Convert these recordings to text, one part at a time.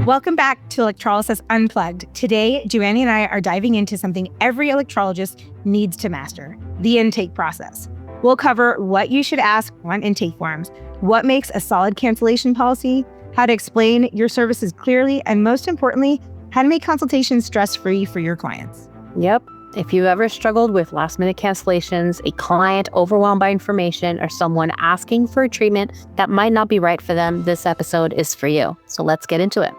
Welcome back to Electrolysis Unplugged. Today, Joanie and I are diving into something every electrologist needs to master, the intake process. We'll cover what you should ask on intake forms, what makes a solid cancellation policy, how to explain your services clearly, and most importantly, how to make consultations stress-free for your clients. Yep. If you ever struggled with last-minute cancellations, a client overwhelmed by information, or someone asking for a treatment that might not be right for them, this episode is for you. So let's get into it.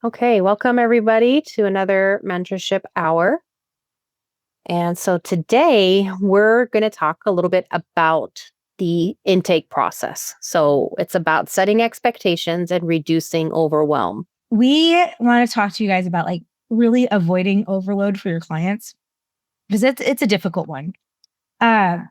Okay, welcome everybody to another mentorship hour. And so today we're going to talk a little bit about the intake process. So it's about setting expectations and reducing overwhelm. We want to talk to you guys about really avoiding overload for your clients because it's a difficult one.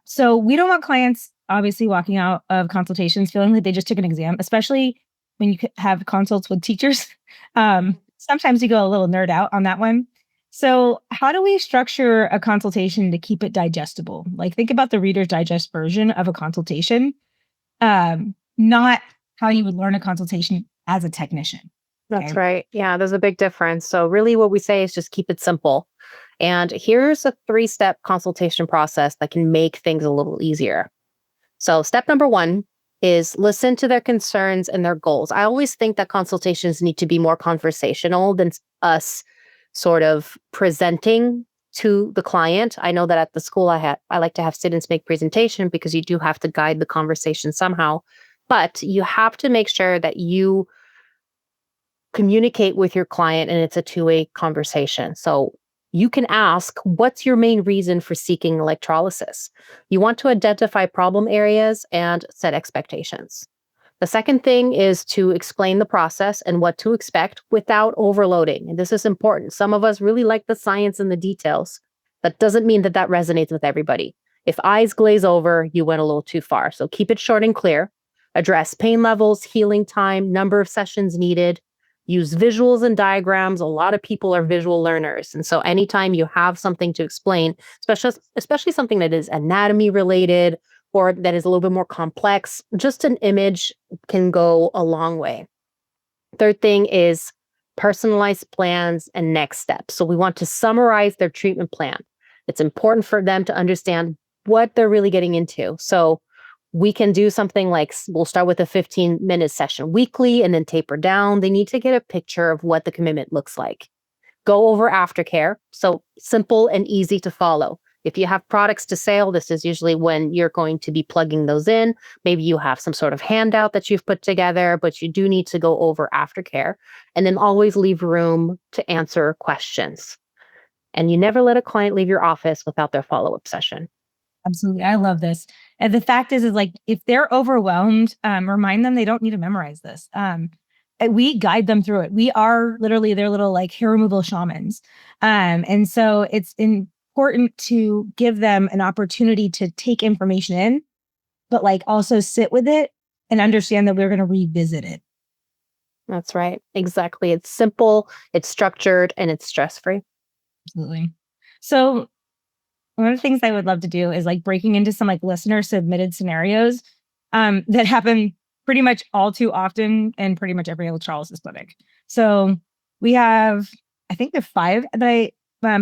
So we don't want clients obviously walking out of consultations feeling like they just took an exam, especially when you have consults with teachers. Sometimes you go a little nerd out on that one. So how do we structure a consultation to keep it digestible? Think about the Reader's Digest version of a consultation, not how you would learn a consultation as a technician. That's right. Yeah, there's a big difference. So really what we say is just keep it simple. And here's a 3-step consultation process that can make things a little easier. So step number 1 is listen to their concerns and their goals. I always think that consultations need to be more conversational than us sort of presenting to the client. I know that at the school I like to have students make presentation because you do have to guide the conversation somehow, but you have to make sure that you communicate with your client and it's a two-way conversation. So you can ask, what's your main reason for seeking electrolysis? You want to identify problem areas and set expectations. The second thing is to explain the process and what to expect without overloading. And this is important. Some of us really like the science and the details. That doesn't mean that resonates with everybody. If eyes glaze over, you went a little too far. So keep it short and clear. Address pain levels, healing time, number of sessions needed. Use visuals and diagrams. A lot of people are visual learners. And so anytime you have something to explain, especially something that is anatomy related or that is a little bit more complex, just an image can go a long way. Third thing is personalized plans and next steps. So we want to summarize their treatment plan. It's important for them to understand what they're really getting into. So we can do something like, we'll start with a 15-minute session weekly and then taper down. They need to get a picture of what the commitment looks like. Go over aftercare. So simple and easy to follow. If you have products to sell, this is usually when you're going to be plugging those in. Maybe you have some sort of handout that you've put together, but you do need to go over aftercare. And then always leave room to answer questions. And you never let a client leave your office without their follow-up session. Absolutely. I love this. And the fact is if they're overwhelmed, remind them they don't need to memorize this. We guide them through it. We are literally their little hair removal shamans. And so it's important to give them an opportunity to take information in, but also sit with it and understand that we're going to revisit it. That's right. Exactly. It's simple, it's structured, and it's stress-free. Absolutely. So one of the things I would love to do is breaking into some listener submitted scenarios that happen pretty much all too often in pretty much every electrolysis clinic. So we have, I think the 5 that I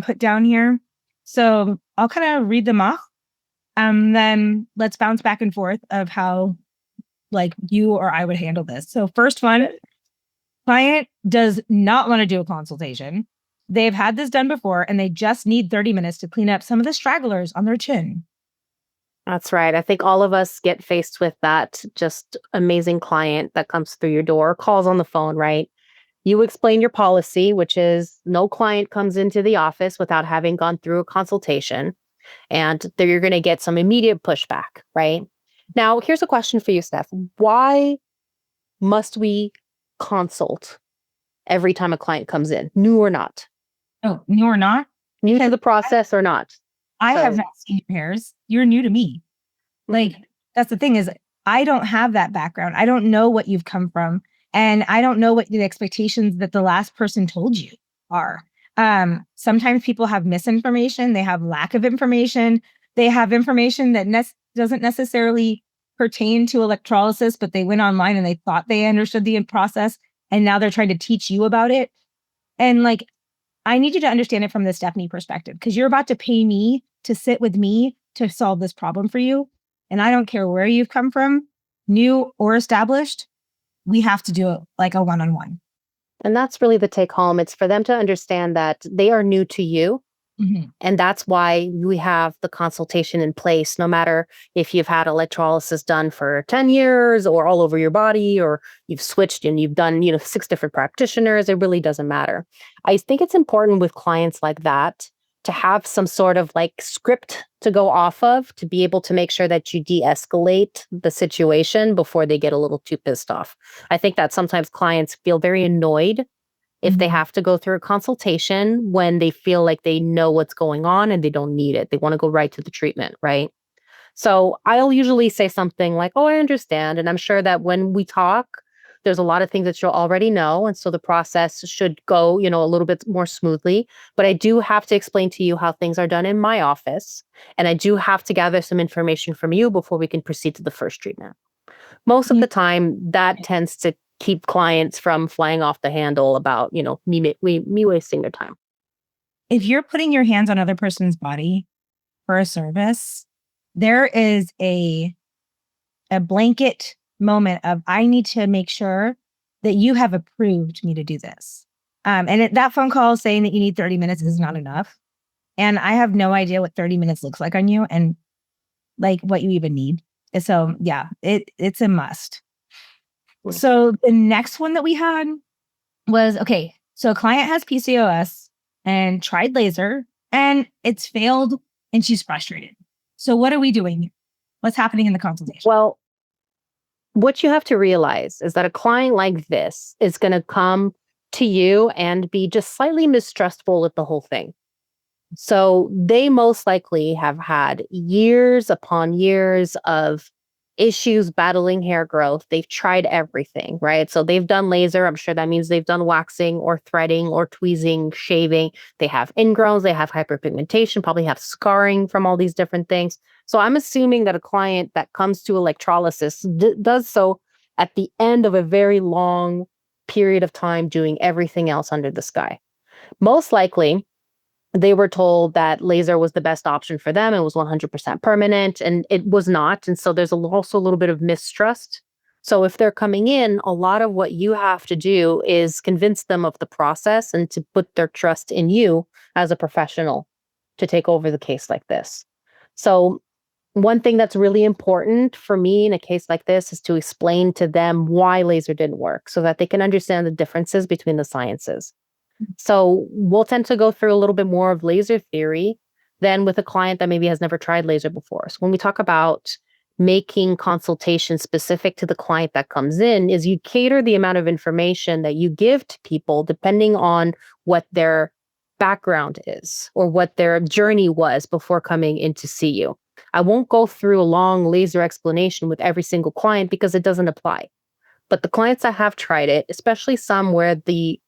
put down here. So I'll kind of read them off. Then let's bounce back and forth of how you or I would handle this. So first one, client does not want to do a consultation. They've had this done before and they just need 30 minutes to clean up some of the stragglers on their chin. That's right. I think all of us get faced with that just amazing client that comes through your door, calls on the phone, right? You explain your policy, which is no client comes into the office without having gone through a consultation. And there you're going to get some immediate pushback, right? Now, here's a question for you, Steph. Why must we consult every time a client comes in, new or not? Oh, new or not? New to the process or not? I have not seen your hairs. You're new to me. That's the thing is I don't have that background. I don't know what you've come from. And I don't know what the expectations that the last person told you are. Sometimes people have misinformation. They have lack of information. They have information that doesn't necessarily pertain to electrolysis, but they went online and they thought they understood the process, and now they're trying to teach you about it. And like, I need you to understand it from the Stephanie perspective, because you're about to pay me to sit with me to solve this problem for you. And I don't care where you've come from, new or established, we have to do it like a one-on-one. And that's really the take home. It's for them to understand that they are new to you. Mm-hmm. And that's why we have the consultation in place, no matter if you've had electrolysis done for 10 years or all over your body, or you've switched and you've done, 6 different practitioners, it really doesn't matter. I think it's important with clients like that to have some sort of like script to go off of, to be able to make sure that you de-escalate the situation before they get a little too pissed off. I think that sometimes clients feel very annoyed if they have to go through a consultation when they feel like they know what's going on and they don't need it. They want to go right to the treatment, right? So I'll usually say something like, oh, I understand. And I'm sure that when we talk, there's a lot of things that you'll already know. And so the process should go, a little bit more smoothly. But I do have to explain to you how things are done in my office. And I do have to gather some information from you before we can proceed to the first treatment. Most of the time, that tends to keep clients from flying off the handle about, me wasting their time. If you're putting your hands on other person's body for a service, there is a blanket moment of, I need to make sure that you have approved me to do this. That phone call saying that you need 30 minutes is not enough. And I have no idea what 30 minutes looks like on you and like what you even need. So yeah, it's a must. So the next one that we had was, okay, so a client has PCOS and tried laser and it's failed and she's frustrated. So what are we doing? What's happening in the consultation? Well, what you have to realize is that a client like this is going to come to you and be just slightly mistrustful with the whole thing. So they most likely have had years upon years of issues battling hair growth. They've tried everything, right? So they've done laser. I'm sure that means they've done waxing or threading or tweezing, shaving. They have ingrowns, they have hyperpigmentation, probably have scarring from all these different things. So I'm assuming that a client that comes to electrolysis does so at the end of a very long period of time doing everything else under the sky. Most likely, they were told that laser was the best option for them. It was 100% permanent, and it was not. And so there's also a little bit of mistrust. So if they're coming in, a lot of what you have to do is convince them of the process and to put their trust in you as a professional to take over the case like this. So one thing that's really important for me in a case like this is to explain to them why laser didn't work so that they can understand the differences between the sciences. So we'll tend to go through a little bit more of laser theory than with a client that maybe has never tried laser before. So when we talk about making consultation specific to the client that comes in, is you cater the amount of information that you give to people depending on what their background is or what their journey was before coming in to see you. I won't go through a long laser explanation with every single client because it doesn't apply. But the clients that have tried it, especially some where the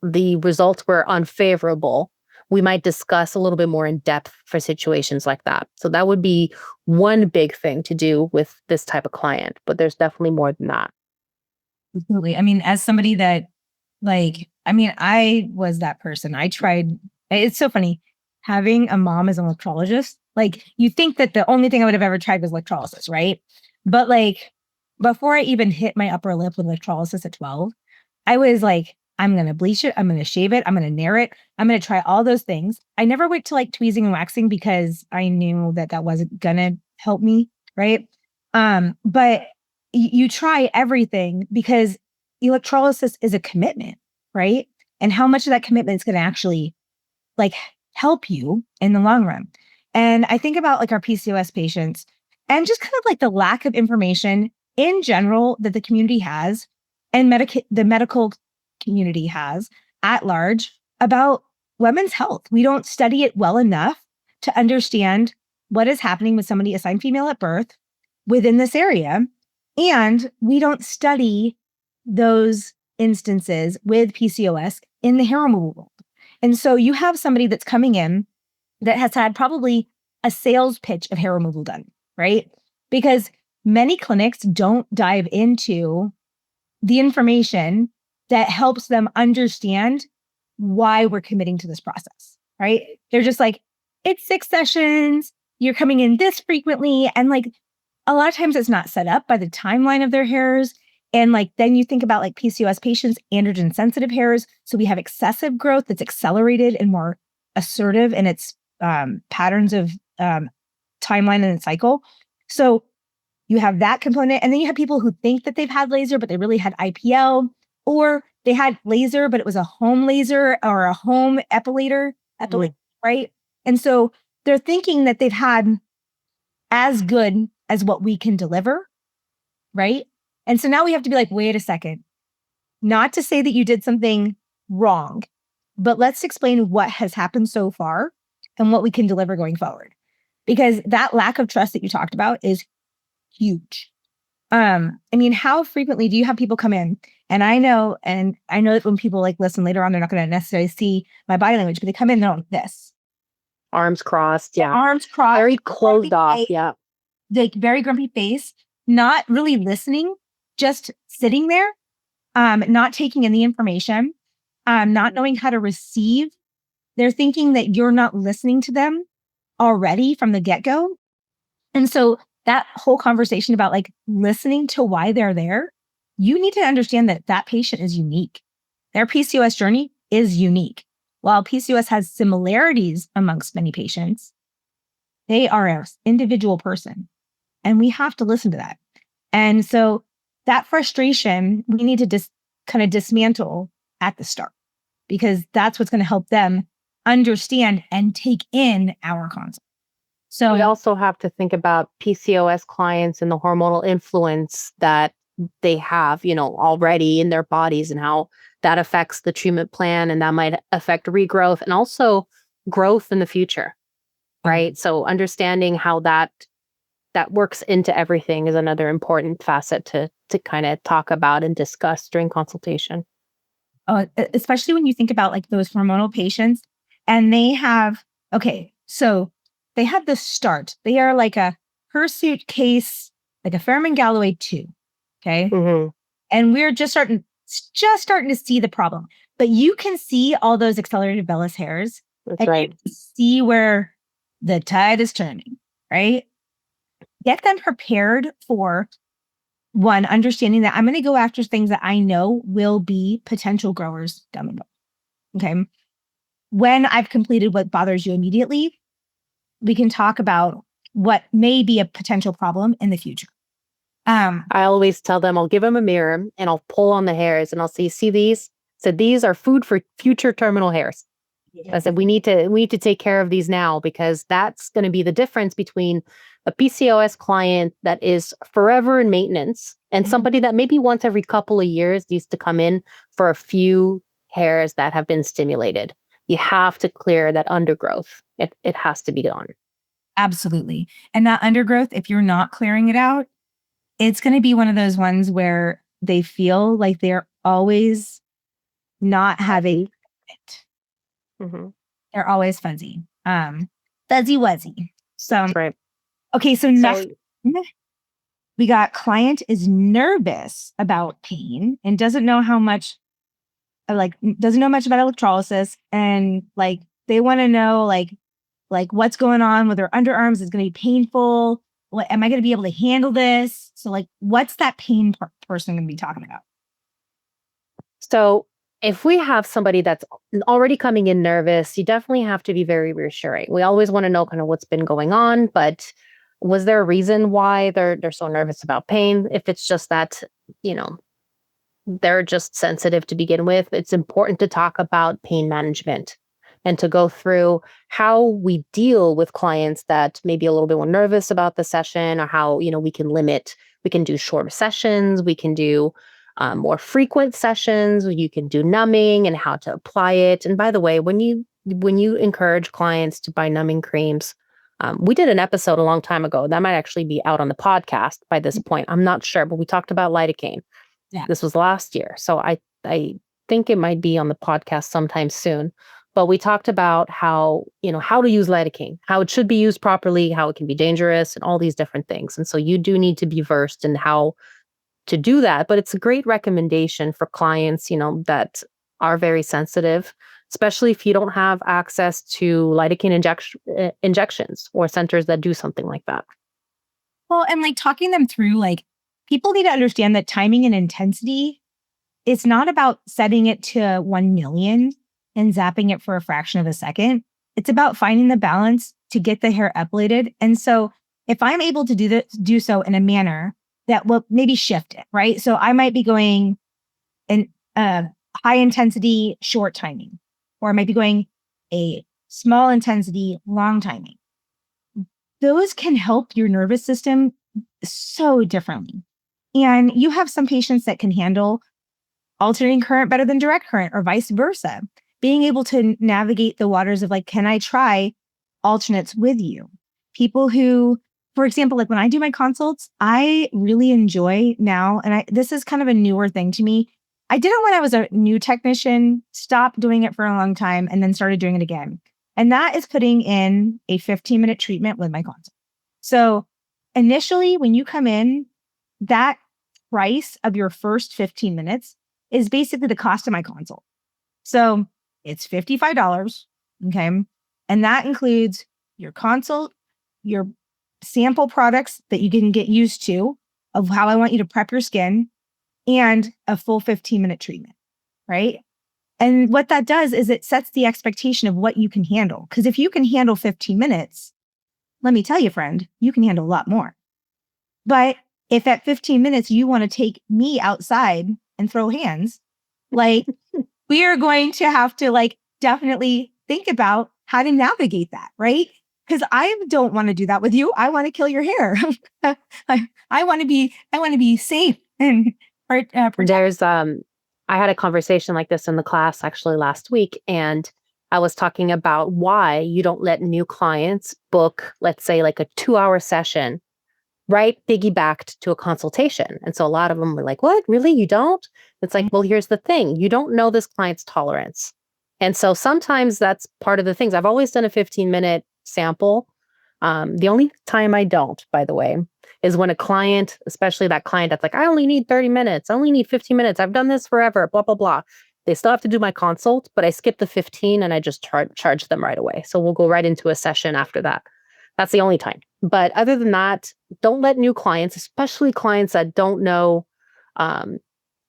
results were unfavorable, we might discuss a little bit more in depth for situations like that. So that would be one big thing to do with this type of client, but there's definitely more than that. Absolutely. I mean, as somebody that I was that person. I tried, it's so funny having a mom as an electrologist. Like, you think that the only thing I would have ever tried was electrolysis, right? But like, before I even hit my upper lip with electrolysis at 12, I was like, I'm going to bleach it. I'm going to shave it. I'm going to nair it. I'm going to try all those things. I never went to like tweezing and waxing because I knew that wasn't going to help me. Right. But you try everything because electrolysis is a commitment, right? And how much of that commitment is going to actually like help you in the long run. And I think about like our PCOS patients and just kind of like the lack of information in general that the community has and the medical community has at large about women's health. We don't study it well enough to understand what is happening with somebody assigned female at birth within this area. And we don't study those instances with PCOS in the hair removal world. And so you have somebody that's coming in that has had probably a sales pitch of hair removal done, right? Because many clinics don't dive into the information that helps them understand why we're committing to this process, right? They're just like, it's 6 sessions, you're coming in this frequently. And like, a lot of times it's not set up by the timeline of their hairs. And like, then you think about like PCOS patients, androgen sensitive hairs. So we have excessive growth that's accelerated and more assertive in its patterns of timeline and cycle. So you have that component. And then you have people who think that they've had laser, but they really had IPL, or they had laser, but it was a home laser or a home epilator, right? And so they're thinking that they've had as good as what we can deliver, right? And so now we have to be like, wait a second, not to say that you did something wrong, but let's explain what has happened so far and what we can deliver going forward. Because that lack of trust that you talked about is huge. I mean, how frequently do you have people come in? And I know that when people like listen later on, they're not going to necessarily see my body language, but they come in, they're like this. Arms crossed. Yeah. Arms crossed. Very closed off. Yeah. Like very grumpy face, not really listening, just sitting there, not taking in the information, not knowing how to receive. They're thinking that you're not listening to them already from the get-go. And so that whole conversation about like listening to why they're there, you need to understand that that patient is unique. Their PCOS journey is unique. While PCOS has similarities amongst many patients, they are an individual person, and we have to listen to that. And so that frustration, we need to kind of dismantle at the start, because that's what's going to help them understand and take in our concept. So we also have to think about PCOS clients and the hormonal influence that they have, already in their bodies, and how that affects the treatment plan, and that might affect regrowth and also growth in the future, right? So understanding how that works into everything is another important facet to kind of talk about and discuss during consultation. Especially when you think about like those hormonal patients, and they have, so they have the start. They are like a hirsute case, like a Fairman Galloway 2. Okay. Mm-hmm. And we're just starting to see the problem. But you can see all those accelerated vellus hairs. That's right. You can see where the tide is turning, right? Get them prepared for one, understanding that I'm going to go after things that I know will be potential growers down the road. Okay. When I've completed what bothers you immediately, we can talk about what may be a potential problem in the future. I always tell them, I'll give them a mirror and I'll pull on the hairs and I'll say, see these? So these are food for future terminal hairs. I said, we need to take care of these now, because that's going to be the difference between a PCOS client that is forever in maintenance and somebody that maybe once every couple of years needs to come in for a few hairs that have been stimulated. You have to clear that undergrowth. It has to be done. Absolutely. And that undergrowth, if you're not clearing it out, it's going to be one of those ones where they feel like they're always not having it. Mm-hmm. They're always fuzzy. Fuzzy wuzzy. So, that's right. Okay, so next we got client is nervous about pain and doesn't know much about electrolysis, and like they want to know like what's going on with their underarms. Is going to be painful. What am I going to be able to handle this? So like, what's that pain person going to be talking about? So if we have somebody that's already coming in nervous, you definitely have to be very reassuring. We always want to know kind of what's been going on, but was there a reason why they're so nervous about pain? If it's just that, they're just sensitive to begin with, it's important to talk about pain management and to go through how we deal with clients that may be a little bit more nervous about the session, or how, we can do shorter sessions, we can do more frequent sessions, you can do numbing and how to apply it. And by the way, when you encourage clients to buy numbing creams, we did an episode a long time ago that might actually be out on the podcast by this point. I'm not sure, but we talked about lidocaine. Yeah. This was last year. So I think it might be on the podcast sometime soon. But we talked about how, how to use lidocaine, how it should be used properly, how it can be dangerous, and all these different things. And so you do need to be versed in how to do that. But it's a great recommendation for clients, that are very sensitive, especially if you don't have access to lidocaine injections or centers that do something like that. Well, and like talking them through, like people need to understand that timing and intensity, it's not about setting it to 1 million and zapping it for a fraction of a second. It's about finding the balance to get the hair epilated. And so if I'm able to do so in a manner that will maybe shift it, right? So I might be going in high intensity, short timing, or I might be going a small intensity, long timing. Those can help your nervous system so differently. And you have some patients that can handle alternating current better than direct current or vice versa. Being able to navigate the waters of like, can I try alternates with you? People who, for example, like when I do my consults, I really enjoy now, and this is kind of a newer thing to me. I did it when I was a new technician, stopped doing it for a long time, and then started doing it again. And that is putting in a 15-minute treatment with my consult. So initially, when you come in, that price of your first 15 minutes is basically the cost of my consult. So it's $55, okay? And that includes your consult, your sample products that you can get used to of how I want you to prep your skin, and a full 15-minute treatment, right? And what that does is it sets the expectation of what you can handle. Because if you can handle 15 minutes, let me tell you, friend, you can handle a lot more. But if at 15 minutes you want to take me outside and throw hands, like we are going to have to like definitely think about how to navigate that, right? Because I don't want to do that with you. I want to kill your hair. I want to be safe and There's I had a conversation like this in the class actually last week, and I was talking about why you don't let new clients book, let's say, like a 2-hour session, right? Piggybacked to a consultation. And so a lot of them were like, what? Really? You don't? It's like, well, here's the thing. You don't know this client's tolerance. And so sometimes that's part of the things. I've always done a 15-minute sample. The only time I don't, by the way, is when a client, especially that client that's like, I only need 30 minutes, I only need 15 minutes, I've done this forever, blah, blah, blah. They still have to do my consult, but I skip the 15 and I just charge them right away. So we'll go right into a session after that. That's the only time. But other than that, don't let new clients, especially clients that don't know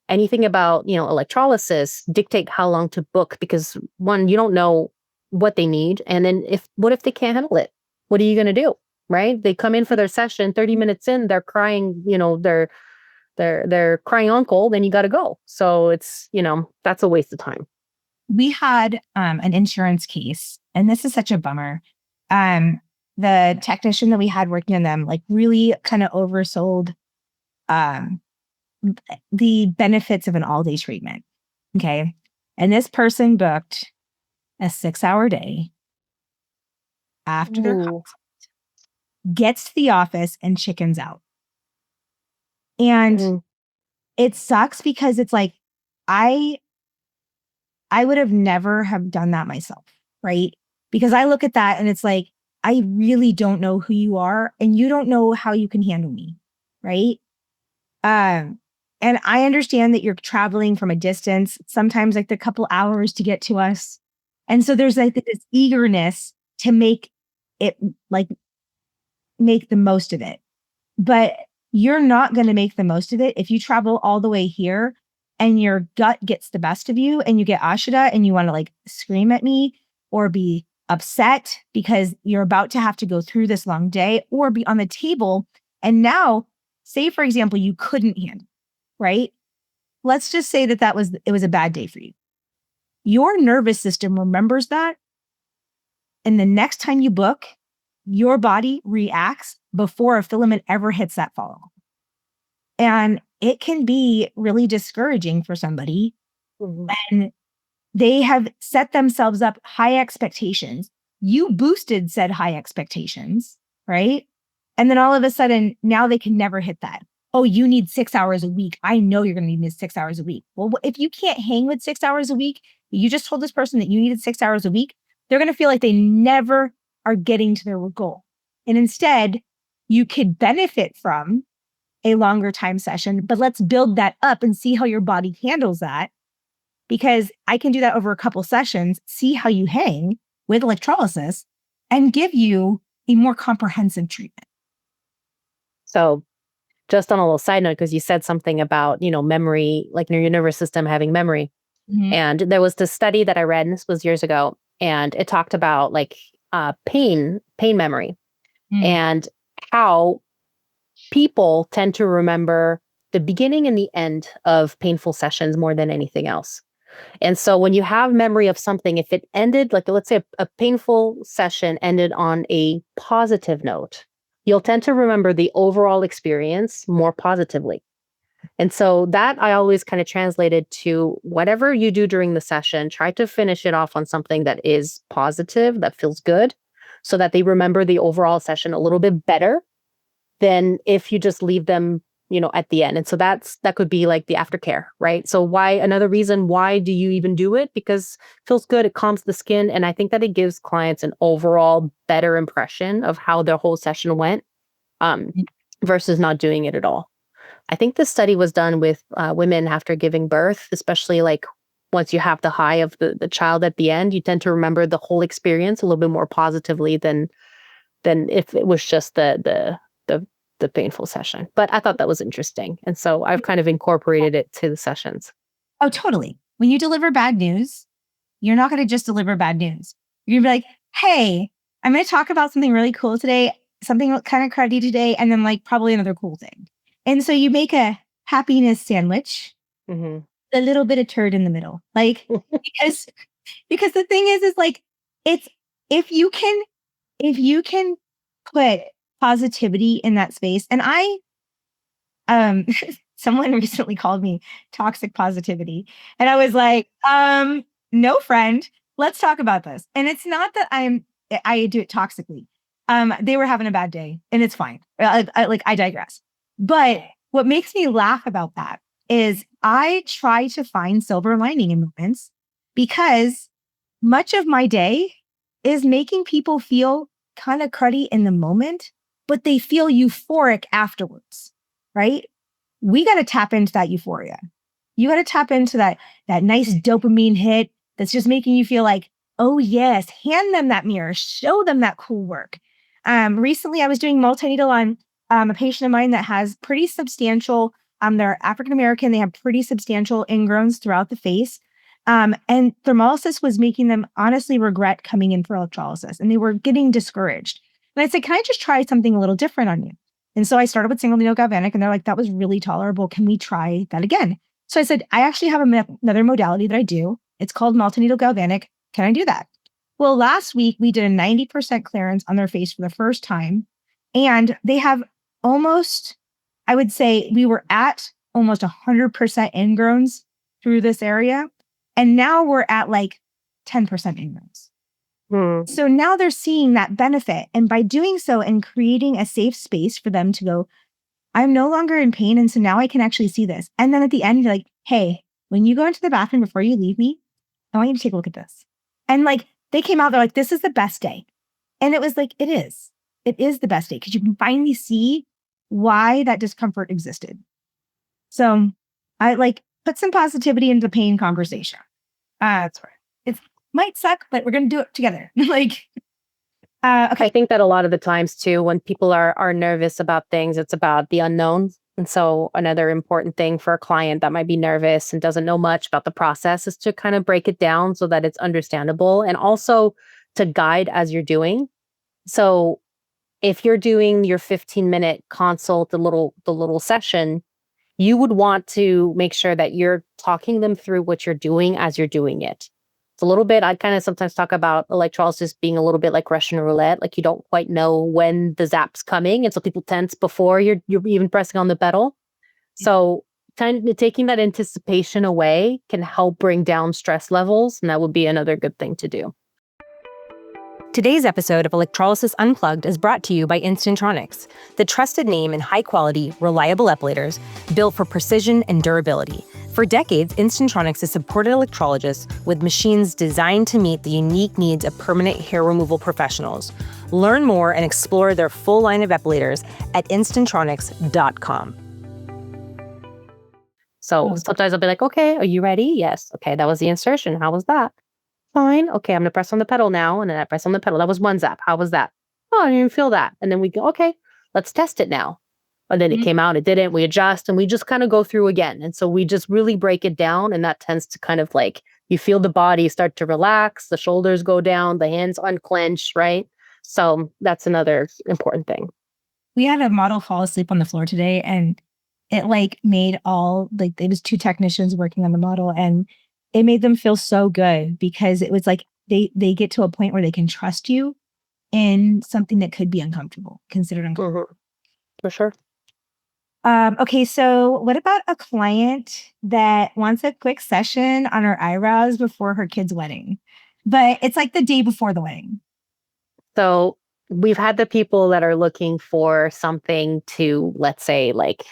anything about, electrolysis, dictate how long to book, because one, you don't know what they need. And then what if they can't handle it? What are you going to do? Right? They come in for their session, 30 minutes in, they're crying, they're crying uncle, then you got to go. So it's, that's a waste of time. We had an insurance case, and this is such a bummer. The technician that we had working on them, like really kind of oversold the benefits of an all-day treatment. Okay. And this person booked a 6-hour day after their consult, gets to the office and chickens out. And it sucks because it's like, I would have never have done that myself, right? Because I look at that and it's like, I really don't know who you are and you don't know how you can handle me, right? And I understand that you're traveling from a distance, sometimes like a couple hours to get to us. And so there's like this eagerness to make it like make the most of it. But you're not going to make the most of it if you travel all the way here and your gut gets the best of you and you get ashita and you want to like scream at me or be upset because you're about to have to go through this long day or be on the table. And now, say, for example, you couldn't handle, right? Let's just say that it was a bad day for you. Your nervous system remembers that. And the next time you book, your body reacts before a filament ever hits that follow. And it can be really discouraging for somebody when they have set themselves up high expectations. You boosted said high expectations, right? And then all of a sudden, now they can never hit that. Oh, you need 6 hours a week. I know you're going to need 6 hours a week. Well, if you can't hang with 6 hours a week, You just told this person that you needed 6 hours a week. They're going to feel like they never are getting to their goal. And instead, you could benefit from a longer time session, but let's build that up and see how your body handles that. Because I can do that over a couple sessions, see how you hang with electrolysis, and give you a more comprehensive treatment. So just on a little side note, because you said something about, memory, like your nervous system having memory. Mm-hmm. And there was this study that I read, and this was years ago, and it talked about like pain memory and how people tend to remember the beginning and the end of painful sessions more than anything else. And so when you have memory of something, if it ended, like let's say a painful session ended on a positive note, you'll tend to remember the overall experience more positively. And so that I always kind of translated to whatever you do during the session, try to finish it off on something that is positive, that feels good, so that they remember the overall session a little bit better than if you just leave them, at the end. And so that could be like the aftercare, right? So another reason why do you even do it? Because it feels good, it calms the skin. And I think that it gives clients an overall better impression of how their whole session went versus not doing it at all. I think this study was done with women after giving birth, especially like once you have the high of the child at the end, you tend to remember the whole experience a little bit more positively than if it was just the painful session. But I thought that was interesting. And so I've kind of incorporated it to the sessions. Oh, totally. When you deliver bad news, you're not going to just deliver bad news. You're going to be like, hey, I'm going to talk about something really cool today, something kind of cruddy today, and then like probably another cool thing. And so you make a happiness sandwich, a little bit of turd in the middle. Like, because the thing is like, it's, if you can put positivity in that space. And someone recently called me toxic positivity. And I was like, no, friend, let's talk about this. And it's not that I do it toxically. They were having a bad day and it's fine. I digress. But what makes me laugh about that is I try to find silver lining in moments, because much of my day is making people feel kind of cruddy in the moment, but they feel euphoric afterwards, right? We got to tap into that euphoria. You got to tap into that nice dopamine hit that's just making you feel like, oh yes, hand them that mirror, show them that cool work. Recently I was doing multi-needle on a patient of mine that has pretty substantial, they're African-American, they have pretty substantial ingrowns throughout the face. And thermolysis was making them honestly regret coming in for electrolysis, and they were getting discouraged. And I said, can I just try something a little different on you? And so I started with single needle galvanic, and they're like, that was really tolerable. Can we try that again? So I said, I actually have another modality that I do. It's called multi-needle galvanic. Can I do that? Well, last week we did a 90% clearance on their face for the first time. And they have almost, I would say we were at almost 100% ingrowns through this area. And now we're at like 10% ingrowns. So now they're seeing that benefit. And by doing so and creating a safe space for them to go, I'm no longer in pain. And so now I can actually see this. And then at the end, you're like, hey, when you go into the bathroom before you leave me, I want you to take a look at this. And like, they came out, they're like, this is the best day. And it was like, it is the best day, because you can finally see why that discomfort existed. So I like put some positivity into the pain conversation. That's right. It might suck, but we're going to do it together. Okay. I think that a lot of the times too, when people are nervous about things, it's about the unknown. And so another important thing for a client that might be nervous and doesn't know much about the process is to kind of break it down so that it's understandable, and also to guide as you're doing. So if you're doing your 15-minute consult, the little session, you would want to make sure that you're talking them through what you're doing as you're doing it. It's a little bit, I kind of sometimes talk about electrolysis being a little bit like Russian roulette. Like you don't quite know when the zap's coming. And so people tense before you're even pressing on the pedal. So kind of taking that anticipation away can help bring down stress levels. And that would be another good thing to do. Today's episode of Electrolysis Unplugged is brought to you by Instantronics, the trusted name in high-quality, reliable epilators built for precision and durability. For decades, Instantronics has supported electrologists with machines designed to meet the unique needs of permanent hair removal professionals. Learn more and explore their full line of epilators at instantronics.com. So sometimes I'll be like, okay, are you ready? Yes. Okay, that was the insertion. How was that? Fine. Okay, I'm going to press on the pedal now. And then I press on the pedal. That was one zap. How was that? Oh, I didn't even feel that. And then we go, okay, let's test it now. And then it came out, it didn't. We adjust and we just kind of go through again. And so we just really break it down. And that tends to kind of like, you feel the body start to relax, the shoulders go down, the hands unclench, right? So that's another important thing. We had a model fall asleep on the floor today, and it like made all like it was two technicians working on the model, and it made them feel so good because it was like they get to a point where they can trust you in something that could be uncomfortable, considered uncomfortable. For sure. Okay, so what about a client that wants a quick session on her eyebrows before her kid's wedding, but it's like the day before the wedding? So we've had the people that are looking for something to, let's say, like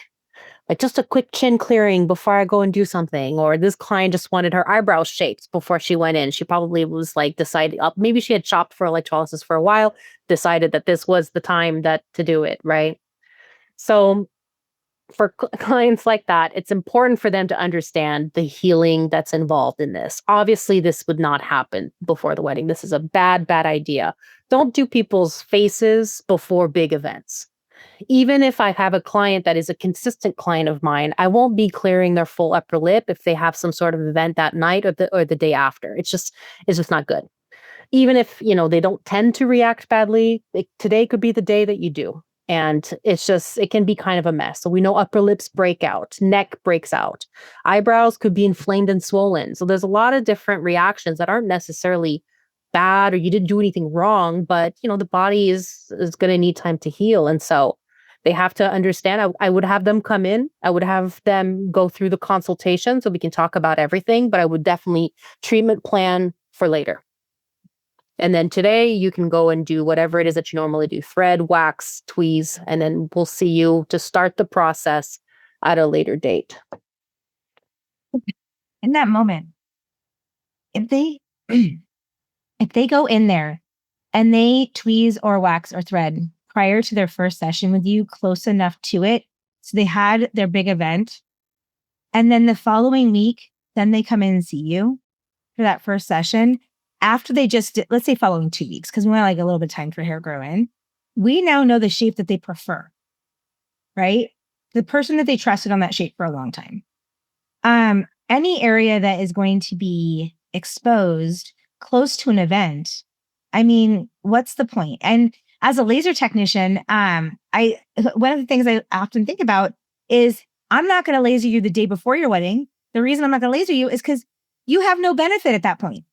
just a quick chin clearing before I go and do something. Or this client just wanted her eyebrows shaped before she went in. She probably was like decided, maybe she had shopped for electrolysis for a while, decided that this was the time to do it, right? So for clients like that, it's important for them to understand the healing that's involved in this. Obviously, this would not happen before the wedding. This is a bad idea. Don't do people's faces before big events. Even if I have a client that is a consistent client of mine, I won't be clearing their full upper lip if they have some sort of event that night or the day after. It's just not good. Even if, they don't tend to react badly, today could be the day that you do. And it can be kind of a mess. So we know upper lips break out, neck breaks out, eyebrows could be inflamed and swollen. So there's a lot of different reactions that aren't necessarily bad or you didn't do anything wrong, but the body is going to need time to heal. And so they have to understand. I would have them come in. I would have them go through the consultation so we can talk about everything, but I would definitely treatment plan for later. And then today you can go and do whatever it is that you normally do, thread, wax, tweeze, and then we'll see you to start the process at a later date. In that moment, if they go in there and they tweeze or wax or thread prior to their first session with you, close enough to it, so they had their big event, and then the following week, then they come in and see you for that first session, after they just did, let's say following 2 weeks, because we want like a little bit of time for hair grow in, we now know the shape that they prefer, right? The person that they trusted on that shape for a long time. Any area that is going to be exposed close to an event, I mean, what's the point? And as a laser technician, one of the things I often think about is I'm not going to laser you the day before your wedding. The reason I'm not going to laser you is because you have no benefit at that point.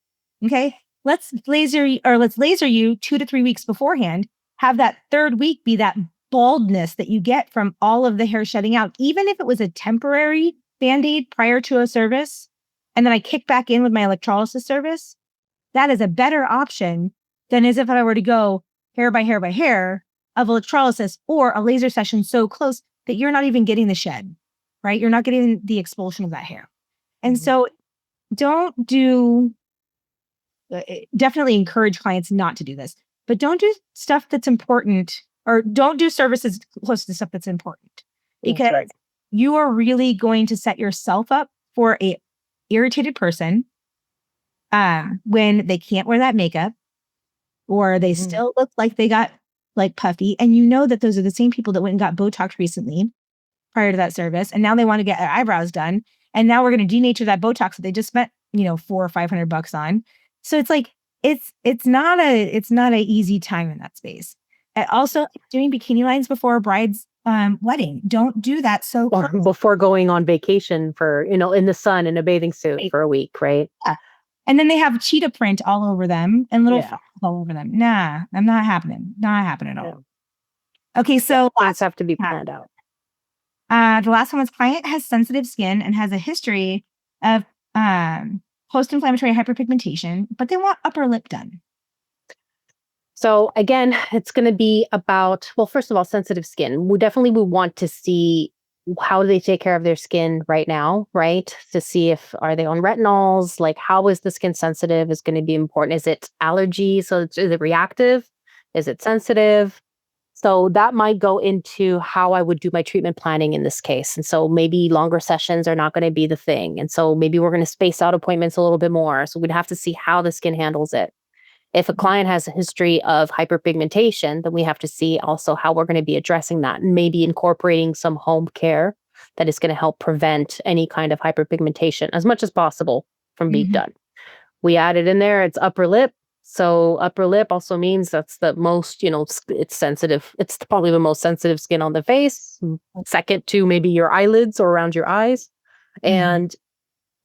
Okay, let's laser you 2 to 3 weeks beforehand. Have that third week be that baldness that you get from all of the hair shedding out, even if it was a temporary Band-Aid prior to a service, and then I kick back in with my electrolysis service. That is a better option than as if I were to go hair by hair by hair of electrolysis or a laser session so close that you're not even getting the shed, right? You're not getting the expulsion of that hair. And so definitely encourage clients not to do this, but don't do stuff that's important, or don't do services close to stuff that's important, because you are really going to set yourself up for a irritated person when they can't wear that makeup, or they still look like they got like puffy. And you know that those are the same people that went and got Botox recently prior to that service. And now they want to get their eyebrows done. And now we're going to denature that Botox that they just spent, $400 or $500 on. So it's like, it's not a easy time in that space. And also doing bikini lines before a bride's wedding. Don't do that. Or before going on vacation for, in the sun in a bathing suit for a week, right? Yeah. And then they have cheetah print all over them and little flowers all over them. Nah, I'm not happening. Not happening at all. Okay, so plans have to be planned out. The last one was client has sensitive skin and has a history of post-inflammatory hyperpigmentation, but they want upper lip done. So again, it's going to be about, well, first of all, sensitive skin. We definitely would want to see how do they take care of their skin right now, right? To see if are they on retinols, like how is the skin sensitive is going to be important. Is it allergy? So is it reactive? Is it sensitive? So that might go into how I would do my treatment planning in this case. And so maybe longer sessions are not going to be the thing. And so maybe we're going to space out appointments a little bit more. So we'd have to see how the skin handles it. If a client has a history of hyperpigmentation, then we have to see also how we're going to be addressing that and maybe incorporating some home care that is going to help prevent any kind of hyperpigmentation as much as possible from being done. We added in there, it's upper lip. So upper lip also means that's the most, it's sensitive. It's probably the most sensitive skin on the face, second to maybe your eyelids or around your eyes. And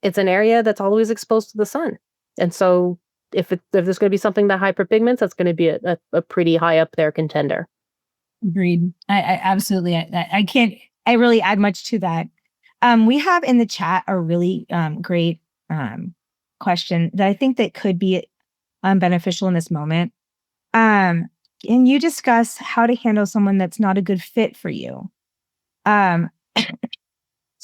it's an area that's always exposed to the sun. And so if there's going to be something that hyperpigments, that's going to be a pretty high up there contender. Agreed. I absolutely, I can't, I really add much to that. We have in the chat a really great question that I think that could be beneficial in this moment. Can you discuss how to handle someone that's not a good fit for you? So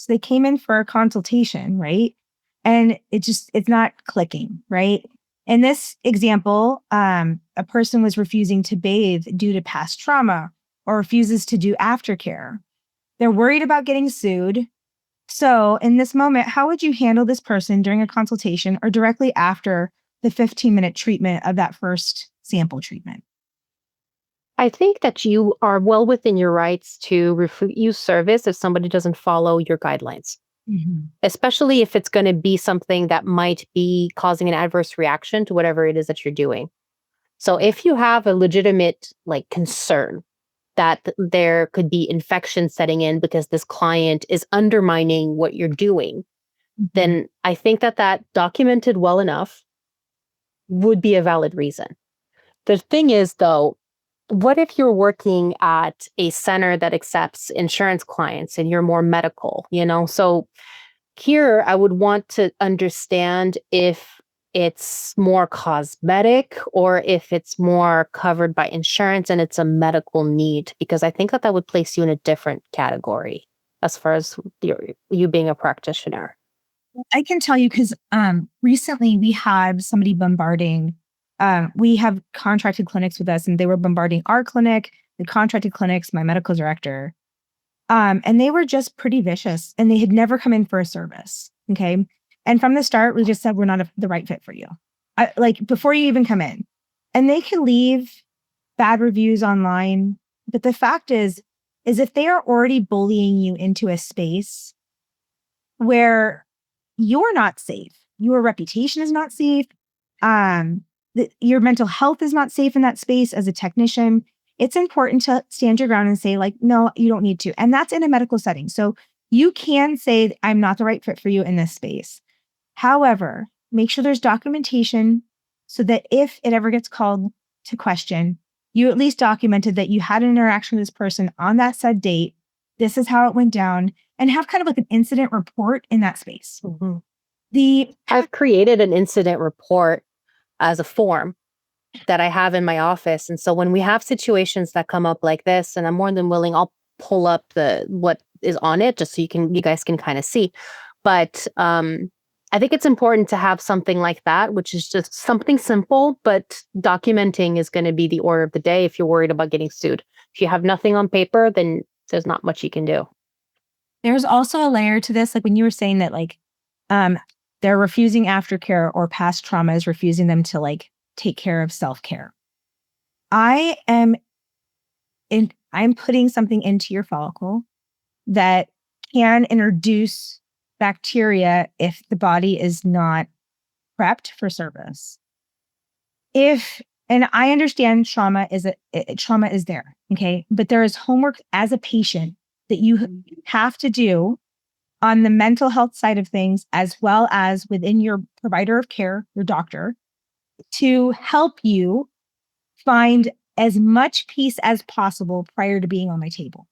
they came in for a consultation, right? And it's not clicking, right? In this example, a person was refusing to bathe due to past trauma or refuses to do aftercare. They're worried about getting sued. So in this moment, how would you handle this person during a consultation or directly after the 15-minute treatment of that first sample treatment? I think that you are well within your rights to refuse service if somebody doesn't follow your guidelines, especially if it's going to be something that might be causing an adverse reaction to whatever it is that you're doing. So if you have a legitimate concern that there could be infection setting in because this client is undermining what you're doing, then I think that documented well enough would be a valid reason. The thing is, though, what if you're working at a center that accepts insurance clients and you're more medical, So here I would want to understand if it's more cosmetic or if it's more covered by insurance and it's a medical need, because I think that would place you in a different category as far as you being a practitioner. I can tell you because recently we had somebody bombarding. We have contracted clinics with us and they were bombarding our clinic, the contracted clinics, my medical director. And they were just pretty vicious and they had never come in for a service. Okay. And from the start, we just said, we're not the right fit for you. Before you even come in. And they can leave bad reviews online. But the fact is if they are already bullying you into a space where you're not safe, your reputation is not safe, your mental health is not safe in that space as a technician, it's important to stand your ground and say, no, you don't need to. And that's in a medical setting. So you can say, I'm not the right fit for you in this space. However, make sure there's documentation so that if it ever gets called to question, you at least documented that you had an interaction with this person on that said date. This is how it went down, and have kind of an incident report in that space. I've created an incident report as a form that I have in my office. And so when we have situations that come up like this, and I'm more than willing, I'll pull up what is on it just so you guys can kind of see. But I think it's important to have something like that, which is just something simple, but documenting is going to be the order of the day if you're worried about getting sued. If you have nothing on paper, then there's not much you can do. There's also a layer to this, when you were saying that they're refusing aftercare or past trauma is refusing them to take care of self-care. I'm putting something into your follicle that can introduce bacteria if the body is not prepped for service. And I understand trauma is there, okay? But there is homework as a patient that you have to do on the mental health side of things, as well as within your provider of care, your doctor, to help you find as much peace as possible prior to being on my table.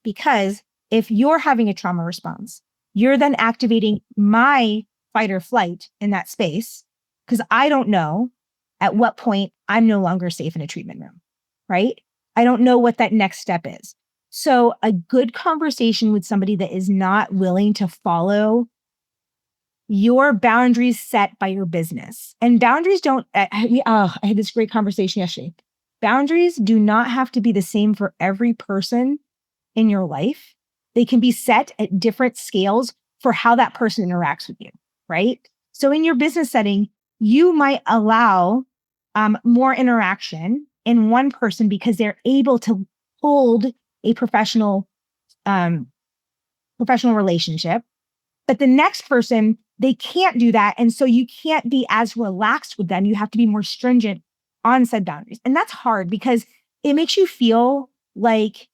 Because if you're having a trauma response, you're then activating my fight or flight in that space, because I don't know at what point I'm no longer safe in a treatment room, right? I don't know what that next step is. So a good conversation with somebody that is not willing to follow your boundaries set by your business. And boundaries don't, I had this great conversation yesterday. Boundaries do not have to be the same for every person in your life. They can be set at different scales for how that person interacts with you, right? So in your business setting, you might allow more interaction in one person because they're able to hold a professional relationship. But the next person, they can't do that. And so you can't be as relaxed with them. You have to be more stringent on said boundaries. And that's hard because it makes you feel like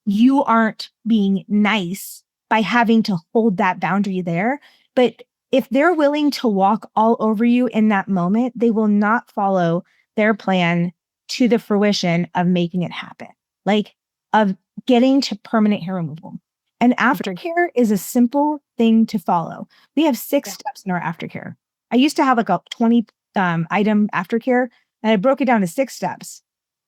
you aren't being nice by having to hold that boundary there. But if they're willing to walk all over you in that moment, they will not follow their plan to the fruition of making it happen, like of getting to permanent hair removal. And aftercare is a simple thing to follow. We have 6 steps in our aftercare. I used to have like a 20 item aftercare, and I broke it down to 6 steps.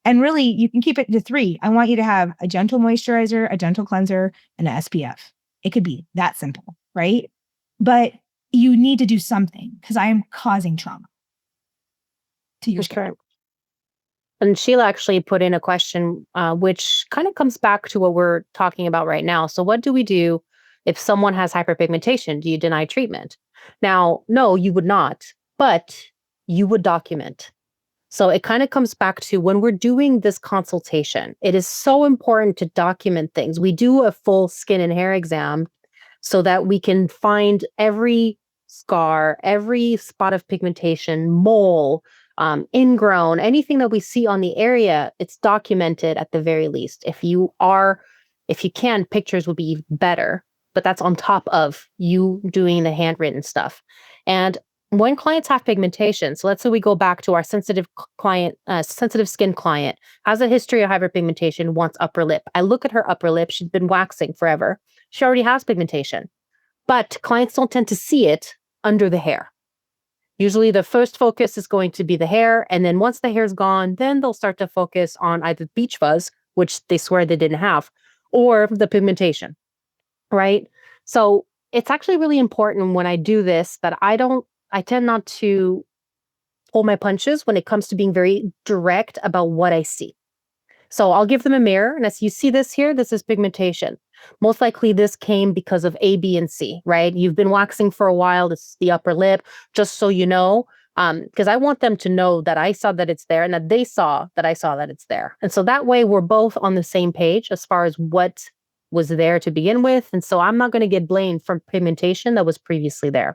And really, you can keep it to 3. I want you to have a gentle moisturizer, a gentle cleanser, and an SPF. It could be that simple, right? But you need to do something because I am causing trauma to your skin. And Sheila actually put in a question, which kind of comes back to what we're talking about right now. So what do we do if someone has hyperpigmentation? Do you deny treatment? Now, no, you would not, but you would document. So it kind of comes back to when we're doing this consultation, it is so important to document things. We do a full skin and hair exam so that we can find every scar, every spot of pigmentation, mole, ingrown, anything that we see on the area, it's documented at the very least. If you can, pictures would be even better, but that's on top of you doing the handwritten stuff. And when clients have pigmentation, so let's say we go back to our sensitive skin client, has a history of hyperpigmentation, wants upper lip. I look at her upper lip. She's been waxing forever. She already has pigmentation, but clients don't tend to see it under the hair. Usually the first focus is going to be the hair. And then once the hair's gone, then they'll start to focus on either beach fuzz, which they swear they didn't have, or the pigmentation, right? So it's actually really important when I do this that I tend not to pull my punches when it comes to being very direct about what I see. So I'll give them a mirror, and as you see this here, this is pigmentation. Most likely this came because of A, B, and C, right? You've been waxing for a while. This is the upper lip, just so you know, because I want them to know that I saw that it's there and that they saw that I saw that it's there. And so that way we're both on the same page as far as what was there to begin with. And so I'm not going to get blamed for pigmentation that was previously there.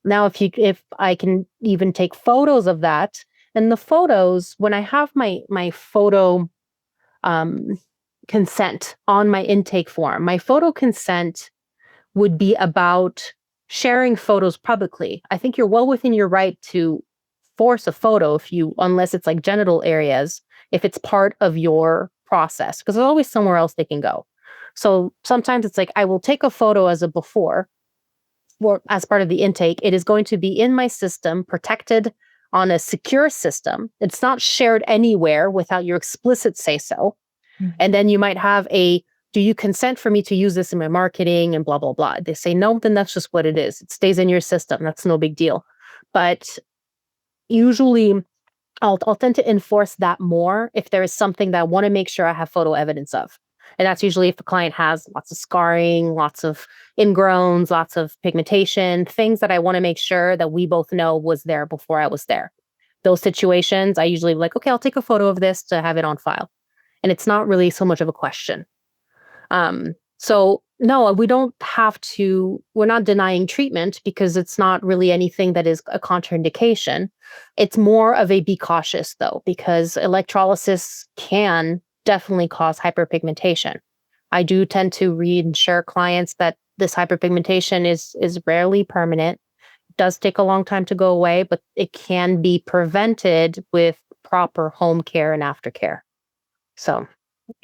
Now, if I can even take photos of that, and the photos, when I have my photo consent on my intake form, my photo consent would be about sharing photos publicly. I think you're well within your right to force a photo unless it's like genital areas, if it's part of your process, because there's always somewhere else they can go. So sometimes it's like, I will take a photo as a before, or as part of the intake. It is going to be in my system, protected on a secure system. It's not shared anywhere without your explicit say so. Mm-hmm. And then you might have do you consent for me to use this in my marketing and blah, blah, blah. They say no, then that's just what it is. It stays in your system. That's no big deal. But usually I'll tend to enforce that more if there is something that I want to make sure I have photo evidence of. And that's usually if a client has lots of scarring, lots of ingrowns, lots of pigmentation, things that I want to make sure that we both know was there before I was there. Those situations, I usually like, okay, I'll take a photo of this to have it on file. And it's not really so much of a question. So no, we don't have to, we're not denying treatment because it's not really anything that is a contraindication. It's more of a be cautious though, because electrolysis can definitely cause hyperpigmentation. I do tend to reassure clients that this hyperpigmentation is rarely permanent. It does take a long time to go away, but it can be prevented with proper home care and aftercare. So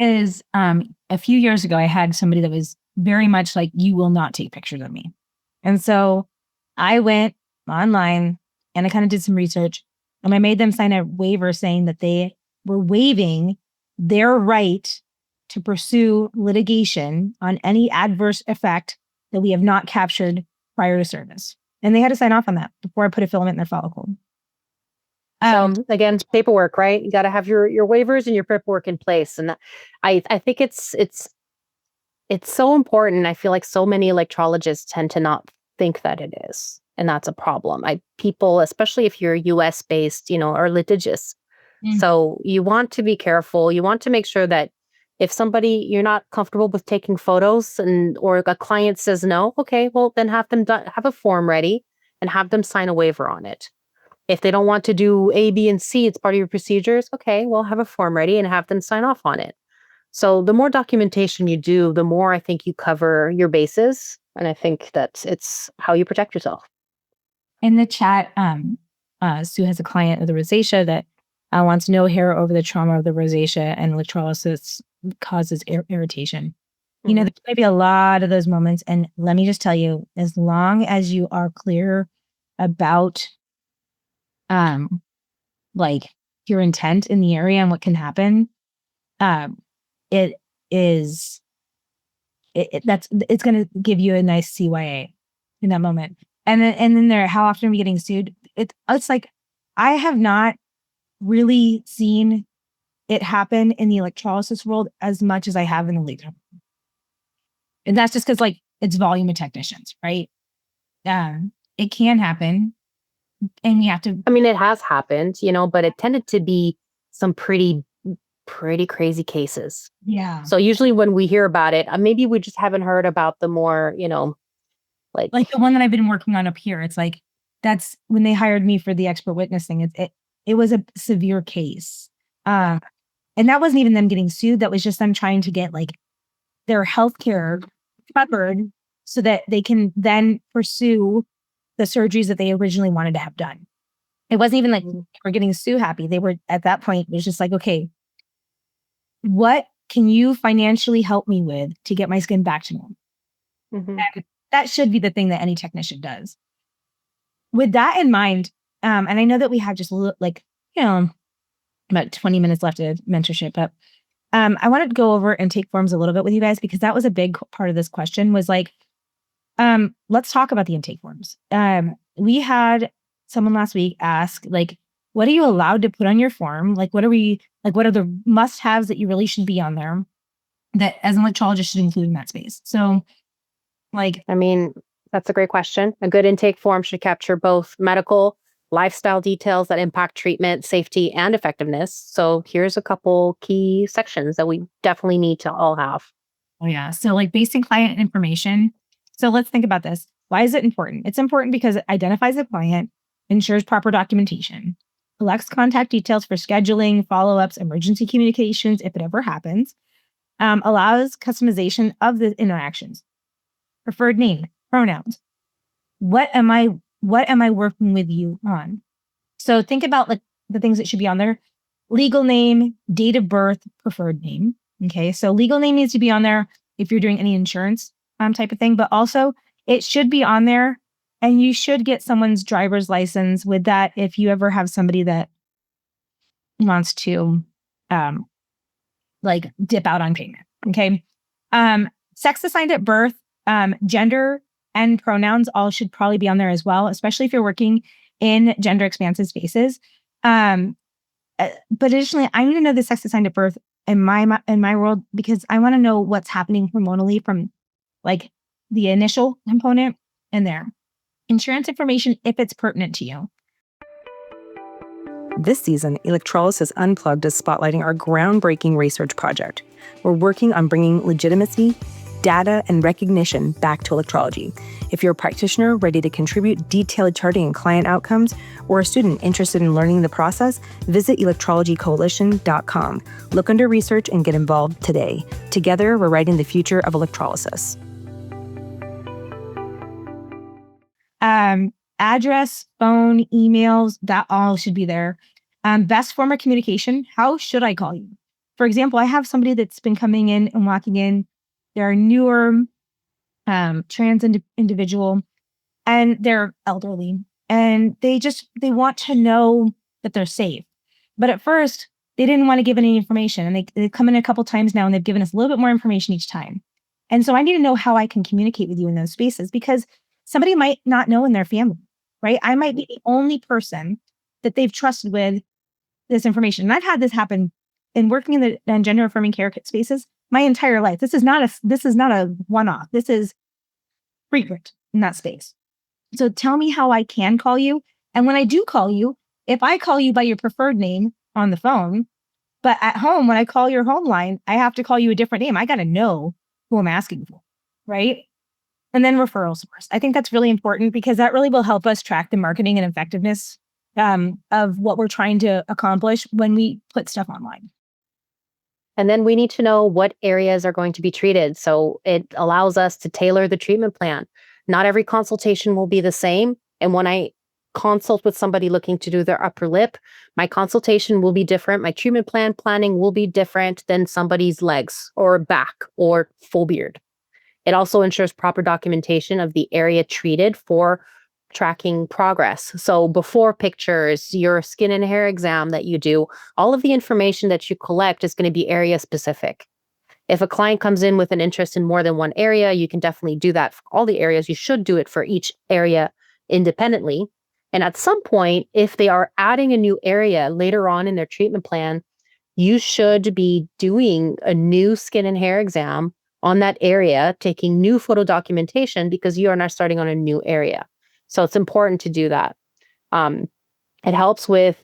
a few years ago, I had somebody that was very much like, you will not take pictures of me. And so I went online and I kind of did some research, and I made them sign a waiver saying that they were waiving their right to pursue litigation on any adverse effect that we have not captured prior to service. And they had to sign off on that before I put a filament in their follicle. So again, paperwork, right? You got to have your waivers and your paperwork in place. And I think it's so important. I feel like so many electrologists tend to not think that it is. And that's a problem. People, especially if you're US based, are litigious. So you want to be careful. You want to make sure that if you're not comfortable with taking photos or a client says no, okay, well then have them have a form ready and have them sign a waiver on it. If they don't want to do A, B, and C, it's part of your procedures. Okay, well have a form ready and have them sign off on it. So the more documentation you do, the more I think you cover your bases. And I think that it's how you protect yourself. In the chat, Sue has a client with a rosacea that wants no hair over the trauma of the rosacea, and electrolysis causes irritation. There might be a lot of those moments. And let me just tell you, as long as you are clear about like your intent in the area and what can happen, it's going to give you a nice CYA in that moment. And then how often are we getting sued? It's like, I have not really seen it happen in the electrolysis world as much as I have in the legal. And that's just because it's volume of technicians, right? It can happen. And we have to. I mean, it has happened, but it tended to be some pretty crazy cases. Yeah. So usually when we hear about it, maybe we just haven't heard about the more, like the one that I've been working on up here. It's that's when they hired me for the expert witnessing. It was a severe case. And that wasn't even them getting sued. That was just them trying to get their healthcare covered so that they can then pursue the surgeries that they originally wanted to have done. It wasn't even like we're getting Sue happy. They were at that point, it was just okay, what can you financially help me with to get my skin back to normal? And that should be the thing that any technician does. With that in mind, and I know that we have just about 20 minutes left of mentorship, but I wanted to go over intake forms a little bit with you guys, because that was a big part of this question was let's talk about the intake forms. We had someone last week ask, what are you allowed to put on your form? What are the must-haves that you really should be on there that as an electrologist should include in that space? So that's a great question. A good intake form should capture both medical, lifestyle details that impact treatment, safety, and effectiveness. So here's a couple key sections that we definitely need to all have. Oh yeah. So basic client information. So let's think about this. Why is it important? It's important because it identifies the client, ensures proper documentation, collects contact details for scheduling, follow-ups, emergency communications, if it ever happens, allows customization of the interactions, preferred name, pronouns. What am I working with you on? So think about the things that should be on there. Legal name, date of birth, preferred name. Okay. So legal name needs to be on there if you're doing any insurance type of thing, but also it should be on there, and you should get someone's driver's license with that if you ever have somebody that wants to dip out on payment. Okay. Sex assigned at birth, gender and pronouns all should probably be on there as well, especially if you're working in gender expansive spaces. But additionally, I need to know the sex assigned at birth in my world, because I want to know what's happening hormonally from the initial component in there. Insurance information if it's pertinent to you. This season, Electrolysis Unplugged is spotlighting our groundbreaking research project. We're working on bringing legitimacy, data, and recognition back to electrology. If you're a practitioner ready to contribute detailed charting and client outcomes, or a student interested in learning the process, visit electrologycoalition.com. Look under research and get involved today. Together, we're writing the future of electrolysis. Address, phone, emails, that all should be there. Best form of communication. How should I call you? For example, I have somebody that's been coming in and walking in. They're a newer trans individual, and they're elderly, and they want to know that they're safe. But at first, they didn't want to give any information. And they've come in a couple times now and they've given us a little bit more information each time. And so I need to know how I can communicate with you in those spaces, because somebody might not know in their family, right? I might be the only person that they've trusted with this information. And I've had this happen in working in gender affirming care spaces my entire life. This is not a one-off. This is frequent in that space. So tell me how I can call you. And when I do call you, if I call you by your preferred name on the phone, but at home, when I call your home line, I have to call you a different name. I got to know who I'm asking for, right? And then referral source. I think that's really important, because that really will help us track the marketing and effectiveness of what we're trying to accomplish when we put stuff online. And then we need to know what areas are going to be treated. So it allows us to tailor the treatment plan. Not every consultation will be the same. And when I consult with somebody looking to do their upper lip, my consultation will be different. My treatment planning will be different than somebody's legs or back or full beard. It also ensures proper documentation of the area treated for tracking progress. So before pictures, your skin and hair exam that you do, all of the information that you collect is going to be area specific. If a client comes in with an interest in more than one area, you can definitely do that for all the areas. You should do it for each area independently. And at some point, if they are adding a new area later on in their treatment plan, you should be doing a new skin and hair exam on that area, taking new photo documentation, because you are now starting on a new area. So it's important to do that. It helps with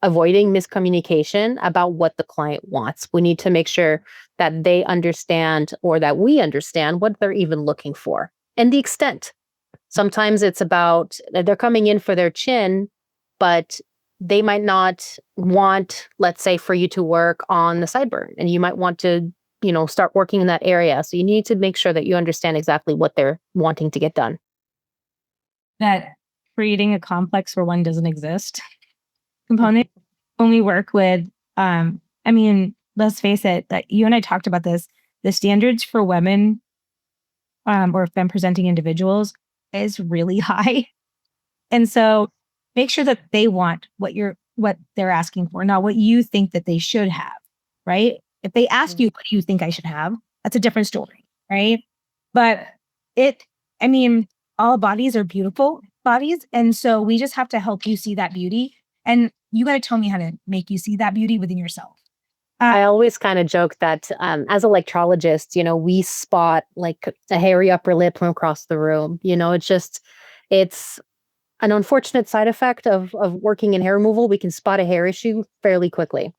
avoiding miscommunication about what the client wants. We need to make sure that they understand, or that we understand, what they're even looking for and the extent. Sometimes it's about they're coming in for their chin, but they might not want, let's say, for you to work on the sideburn, and you might want to, start working in that area. So you need to make sure that you understand exactly what they're wanting to get done. That creating a complex where one doesn't exist component, when we work with, let's face it, that you and I talked about this, the standards for women or femme presenting individuals is really high. And so make sure that they want what they're asking for, not what you think that they should have, right? If they ask you, what do you think I should have? That's a different story, right? But all bodies are beautiful bodies. And so we just have to help you see that beauty. And you got to tell me how to make you see that beauty within yourself. I always kind of joke that as electrologists, we spot like a hairy upper lip from across the room. It's an unfortunate side effect of working in hair removal. We can spot a hair issue fairly quickly.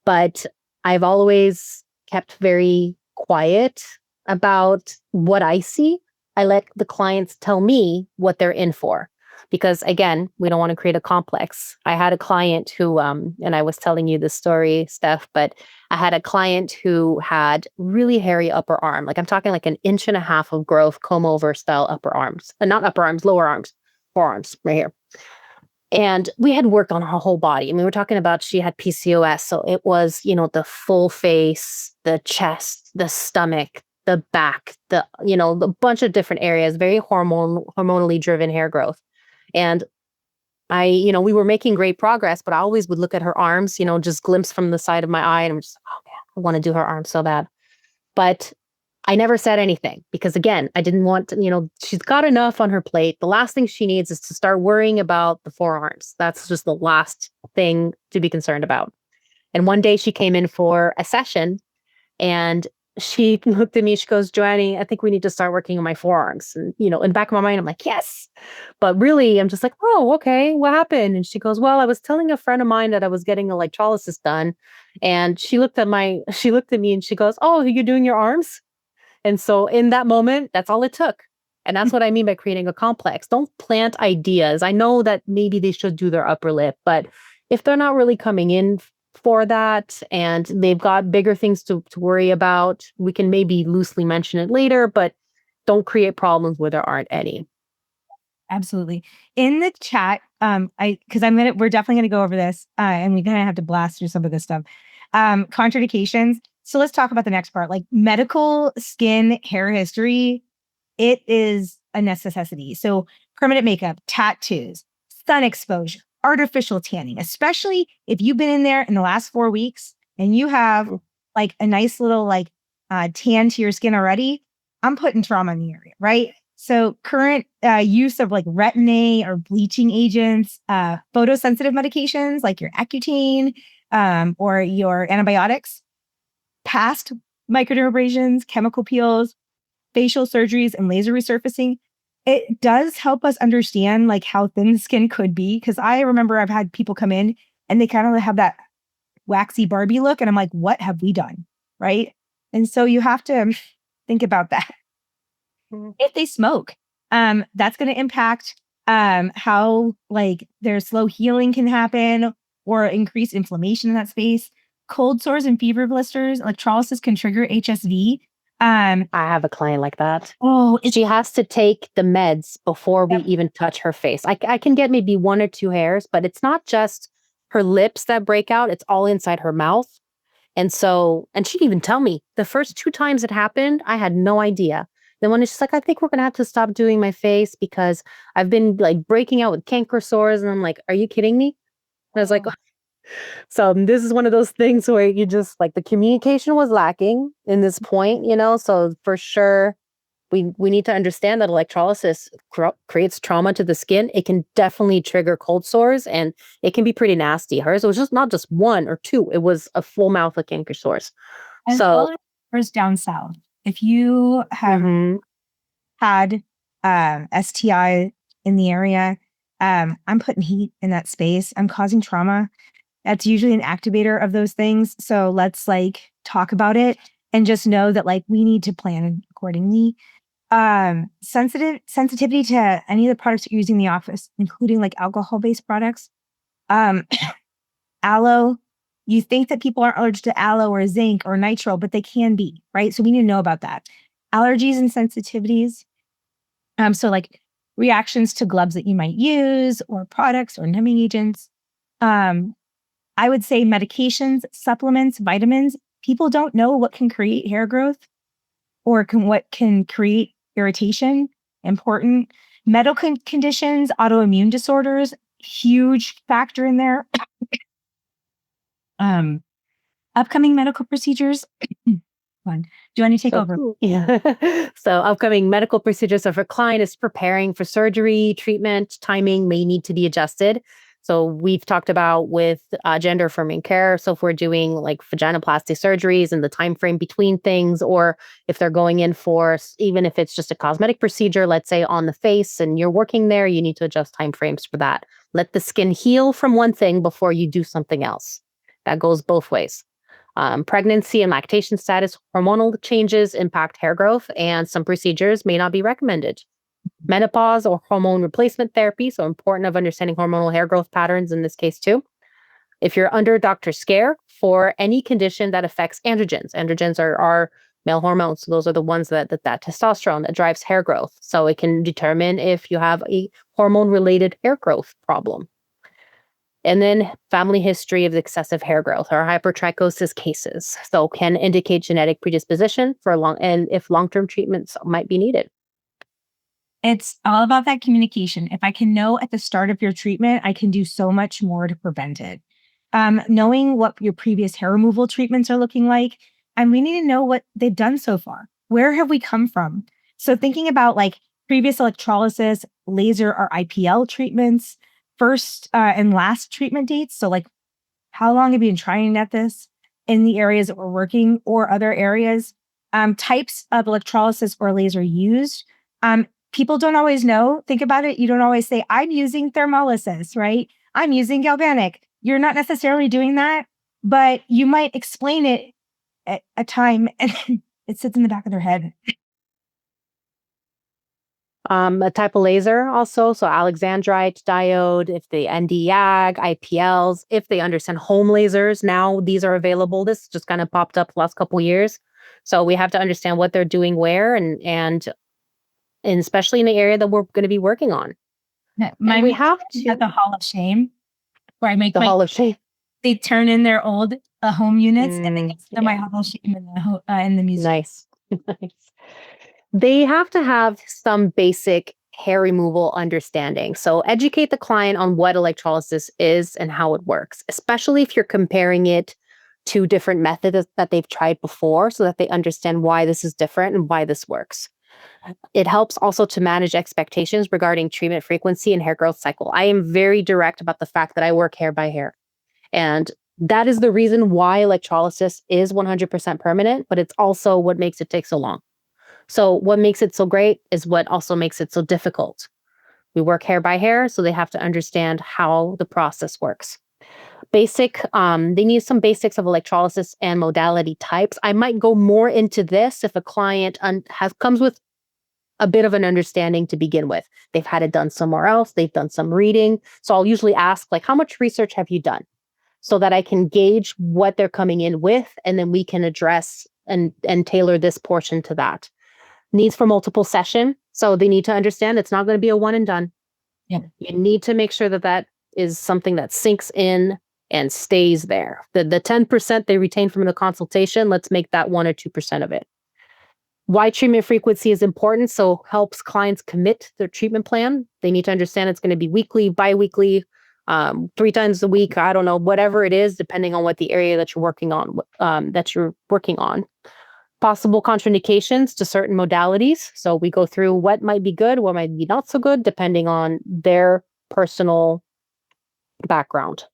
But I've always kept very quiet about what I see. I let the clients tell me what they're in for. Because again, we don't want to create a complex. I had a client who, and I was telling you this story, Steph, but I had a client who had really hairy upper arm. Like I'm talking like 1.5 inches of growth, comb over style upper arms. Not upper arms, lower arms, forearms right here. And we had worked on her whole body. And we were talking about she had PCOS. So it was, the full face, the chest, the stomach, the back, the bunch of different areas, very hormonally driven hair growth. And we were making great progress, but I always would look at her arms, just glimpse from the side of my eye. And I'm just, oh man, I want to do her arms so bad. But I never said anything because again, I didn't want to, she's got enough on her plate. The last thing she needs is to start worrying about the forearms. That's just the last thing to be concerned about. And one day she came in for a session and she looked at me, she goes, Joanie, I think we need to start working on my forearms. And, in the back of my mind, I'm like, yes. But really, I'm just like, oh, okay, what happened? And she goes, well, I was telling a friend of mine that I was getting electrolysis done. And she looked at me and she goes, oh, you're doing your arms? And so in that moment, that's all it took. And that's what I mean by creating a complex. Don't plant ideas. I know that maybe they should do their upper lip, but if they're not really coming in for that and they've got bigger things to worry about, we can maybe loosely mention it later, but don't create problems where there aren't any. Absolutely. In the chat, we're definitely gonna go over this, and we're gonna have to blast through some of this stuff. Contraindications. So let's talk about the next part, like medical skin hair history. It is a necessity. So permanent makeup, tattoos, sun exposure, artificial tanning, especially if you've been in there in the last 4 weeks and you have like a nice little like tan to your skin already. I'm putting trauma in the area, right? So current use of like retin-A or bleaching agents, photosensitive medications like your Accutane or your antibiotics, past microdermabrasions, chemical peels, facial surgeries, and laser resurfacing, it does help us understand like how thin skin could be. Because I remember I've had people come in and they kind of have that waxy Barbie look. And I'm like, what have we done? Right. And so you have to think about that. If they smoke, that's going to impact how like their slow healing can happen or increase inflammation in that space. Cold sores and fever blisters, electrolysis can trigger HSV. I have a client like that. Oh, She has to take the meds before we Yep. even touch her face. I can get maybe 1 or 2 hairs, but it's not just her lips that break out. It's all inside her mouth. And so, and she'd even tell me the first 2 times it happened, I had no idea. Then when it's like, I think we're going to have to stop doing my face because I've been like breaking out with canker sores. And I'm like, are you kidding me? And I was like, so this is one of those things where you just like the communication was lacking in this point, so for sure we need to understand that electrolysis creates trauma to the skin. It can definitely trigger cold sores and it can be pretty nasty. Hers was just not just 1 or 2. It was a full mouth of canker sores. As So well as down south. If you have had STI in the area, I'm putting heat in that space. I'm causing trauma. That's usually an activator of those things. So let's like talk about it and just know that like we need to plan accordingly. Sensitivity to any of the products that you're using in the office, including like alcohol-based products. Aloe, you think that people aren't allergic to aloe or zinc or nitrile, but they can be, right? So we need to know about that. Allergies and sensitivities. So like reactions to gloves that you might use or products or numbing agents. I would say medications, supplements, vitamins. People don't know what can create hair growth or what can create irritation. Important. Medical conditions, autoimmune disorders, huge factor in there. Upcoming medical procedures. Fun. Do you want to take over? Yeah. So upcoming medical procedures. So if a client is preparing for surgery, treatment, timing may need to be adjusted. So we've talked about with gender-affirming care. So if we're doing like vaginoplasty surgeries and the time frame between things, or if they're going in for, even if it's just a cosmetic procedure, let's say on the face and you're working there, you need to adjust time frames for that. Let the skin heal from one thing before you do something else. That goes both ways. Pregnancy and lactation status, hormonal changes impact hair growth, and some procedures may not be recommended. Menopause or hormone replacement therapy, so important of understanding hormonal hair growth patterns in this case too. If you're under doctor's care for any condition that affects androgens. Androgens are male hormones. So those are the ones that testosterone that drives hair growth. So it can determine if you have a hormone-related hair growth problem. And then family history of excessive hair growth or hypertrichosis cases. So can indicate genetic predisposition for and if long-term treatments might be needed. It's all about that communication. If I can know at the start of your treatment, I can do so much more to prevent it. Knowing what your previous hair removal treatments are looking like, and we need to know what they've done so far. Where have we come from? So thinking about like previous electrolysis, laser or IPL treatments, first and last treatment dates. So like how long have you been trying at this in the areas that we're working or other areas? Types of electrolysis or laser used. People don't always know. Think about it. You don't always say, I'm using thermolysis, right? I'm using galvanic. You're not necessarily doing that, but you might explain it at a time and it sits in the back of their head. A type of laser also, so Alexandrite diode, if they ND-YAG, IPLs, if they understand home lasers, now these are available. This just kind of popped up the last couple of years. So we have to understand what they're doing where and especially in the area that we're going to be working on. We have to at the Hall of Shame, where I make the Hall of Shame. They turn in their old home units and they get to my Hall of Shame in the museum. Nice. Nice. They have to have some basic hair removal understanding. So educate the client on what electrolysis is and how it works, especially if you're comparing it to different methods that they've tried before so that they understand why this is different and why this works. It helps also to manage expectations regarding treatment frequency and hair growth cycle. I am very direct about the fact that I work hair by hair. And that is the reason why electrolysis is 100% permanent, but it's also what makes it take so long. So what makes it so great is what also makes it so difficult. We work hair by hair, so they have to understand how the process works. They need some basics of electrolysis and modality types. I might go more into this if a client comes with a bit of an understanding to begin with. They've had it done somewhere else. They've done some reading. So I'll usually ask, like, how much research have you done? So that I can gauge what they're coming in with, and then we can address and tailor this portion to that. Needs for multiple session. So they need to understand it's not going to be a one and done. Yep. You need to make sure that that is something that sinks in and stays there. The 10% they retain from the consultation, let's make that 1 or 2% of it. Why treatment frequency is important. So helps clients commit their treatment plan. They need to understand it's going to be weekly, bi-weekly, 3 times a week. I don't know, whatever it is, depending on what the area that you're working on, Possible contraindications to certain modalities. So we go through what might be good, what might be not so good, depending on their personal background.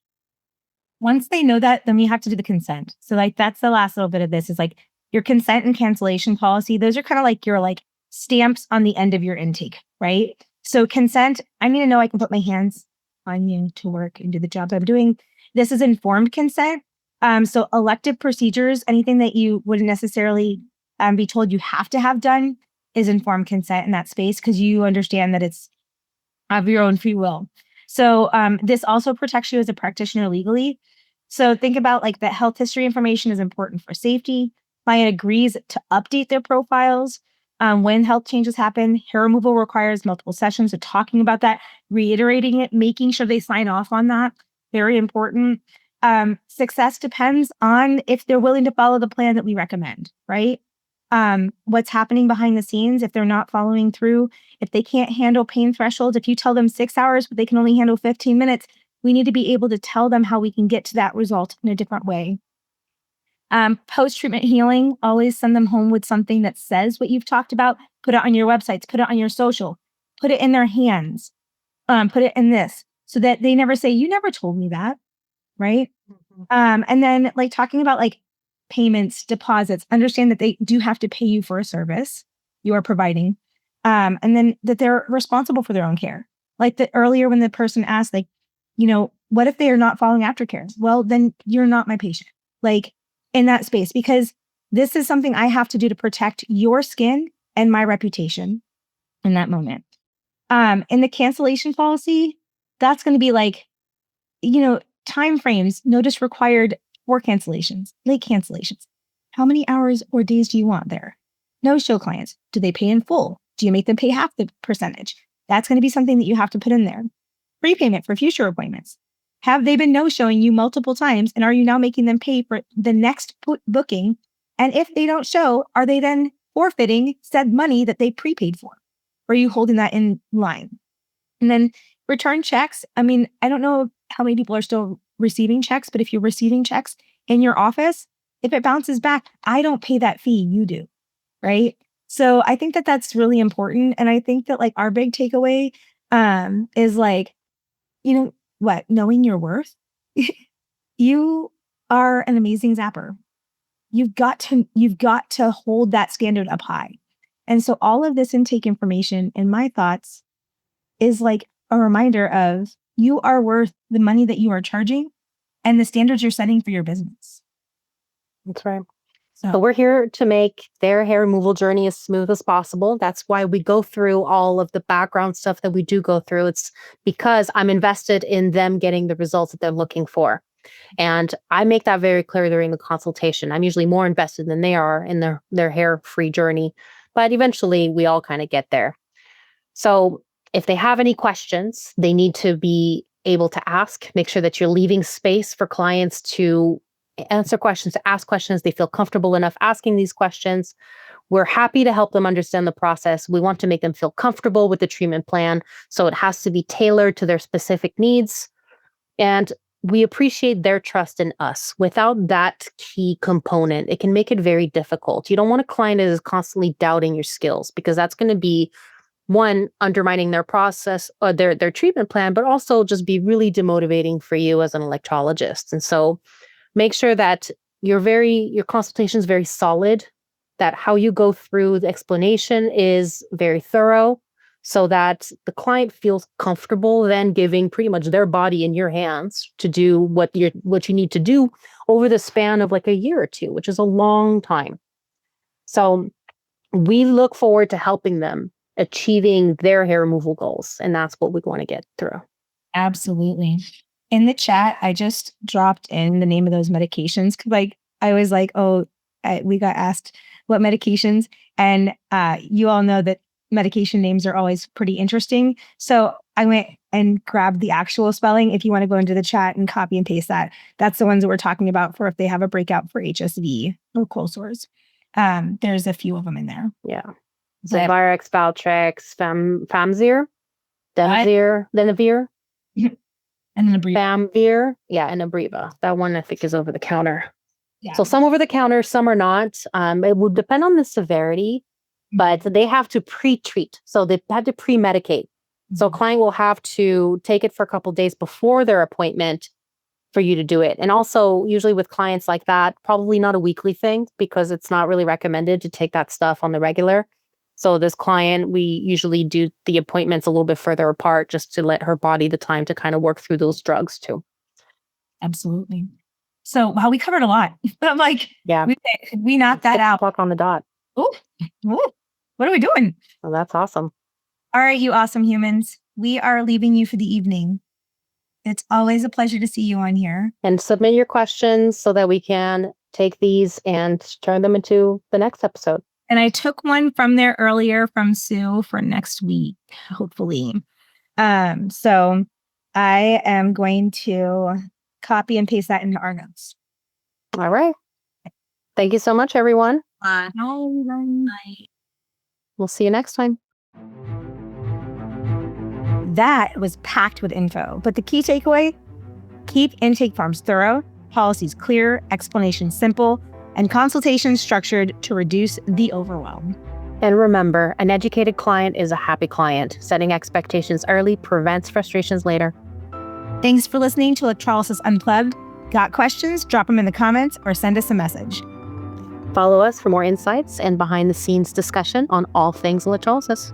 Once they know that, then we have to do the consent. So like that's the last little bit of this is like your consent and cancellation policy. Those are kind of like your like stamps on the end of your intake, right? So consent, I need to know I can put my hands on you to work and do the job I'm doing. This is informed consent. So elective procedures, anything that you wouldn't necessarily be told you have to have done is informed consent in that space because you understand that it's of your own free will. So this also protects you as a practitioner legally. So think about like that health history information is important for safety. Client agrees to update their profiles when health changes happen. Hair removal requires multiple sessions. So talking about that, reiterating it, making sure they sign off on that, very important. Success depends on if they're willing to follow the plan that we recommend, right? What's happening behind the scenes, if they're not following through, if they can't handle pain thresholds, if you tell them 6 hours, but they can only handle 15 minutes, we need to be able to tell them how we can get to that result in a different way. Post-treatment healing, always send them home with something that says what you've talked about. Put it on your websites, put it on your social, put it in their hands, put it in this so that they never say, you never told me that, right? Mm-hmm. And then like talking about like payments, deposits, understand that they do have to pay you for a service you are providing. And then that they're responsible for their own care. Like earlier when the person asked, like, what if they are not following aftercare? Well, then you're not my patient. Like in that space, because this is something I have to do to protect your skin and my reputation in that moment. In the cancellation policy, that's going to be like, time frames, notice required for cancellations, late cancellations. How many hours or days do you want there? No-show clients, do they pay in full? Do you make them pay half the percentage? That's going to be something that you have to put in there. Prepayment for future appointments. Have they been no-showing you multiple times, and are you now making them pay for the next booking? And if they don't show, are they then forfeiting said money that they prepaid for? Or are you holding that in line? And then return checks. I mean, I don't know how many people are still receiving checks, but if you're receiving checks in your office, if it bounces back, I don't pay that fee, you do, right? So I think that that's really important. And I think that like our big takeaway is like, knowing your worth. You are an amazing zapper. You've got to hold that standard up high. And so all of this intake information in my thoughts is like a reminder of you are worth the money that you are charging and the standards you're setting for your business. That's right. So we're here to make their hair removal journey as smooth as possible. That's why we go through all of the background stuff that we do go through. It's because I'm invested in them getting the results that they're looking for. And I make that very clear during the consultation. I'm usually more invested than they are in their hair-free journey. But eventually, we all kind of get there. So if they have any questions, they need to be able to ask. Make sure that you're leaving space for clients to answer questions, ask questions. They feel comfortable enough asking these questions. We're happy to help them understand the process. We want to make them feel comfortable with the treatment plan. So it has to be tailored to their specific needs. And we appreciate their trust in us. Without that key component, it can make it very difficult. You don't want a client that is constantly doubting your skills, because that's going to be, one, undermining their process or their treatment plan, but also just be really demotivating for you as an electrologist. And so make sure that your consultation is very solid, that how you go through the explanation is very thorough, so that the client feels comfortable then giving pretty much their body in your hands to do what you need to do over the span of like a year or two, which is a long time. So we look forward to helping them achieving their hair removal goals. And that's what we want to get through. Absolutely. In the chat, I just dropped in the name of those medications, because like I was like, we got asked what medications, and you all know that medication names are always pretty interesting. So I went and grabbed the actual spelling. If you want to go into the chat and copy and paste that, that's the ones that we're talking about for if they have a breakout for HSV or cold sores. There's a few of them in there. Yeah. So Virex, Valtrex, Famzir, Demzir, Lenavir, and then Famvir. Yeah, and Abreva. That one I think is over the counter. Yeah. So some over the counter, some are not. It would depend on the severity, but they have to pre-treat. So they have to pre-medicate. So a client will have to take it for a couple of days before their appointment for you to do it. And also, usually with clients like that, probably not a weekly thing, because it's not really recommended to take that stuff on the regular. So this client, we usually do the appointments a little bit further apart, just to let her body the time to kind of work through those drugs too. Absolutely. So, wow, we covered a lot. I'm like, yeah, we knocked that out. Clock on the dot. Oh, what are we doing? Well, that's awesome. All right, you awesome humans. We are leaving you for the evening. It's always a pleasure to see you on here. And submit your questions so that we can take these and turn them into the next episode. And I took one from there earlier from Sue for next week, hopefully. So I am going to copy and paste that into our notes. All right. Thank you so much, everyone. Bye. We'll see you next time. That was packed with info, but the key takeaway: keep intake forms thorough, policies clear, explanations simple, and consultations structured to reduce the overwhelm. And remember, an educated client is a happy client. Setting expectations early prevents frustrations later. Thanks for listening to Electrolysis Unplugged. Got questions? Drop them in the comments or send us a message. Follow us for more insights and behind-the-scenes discussion on all things electrolysis.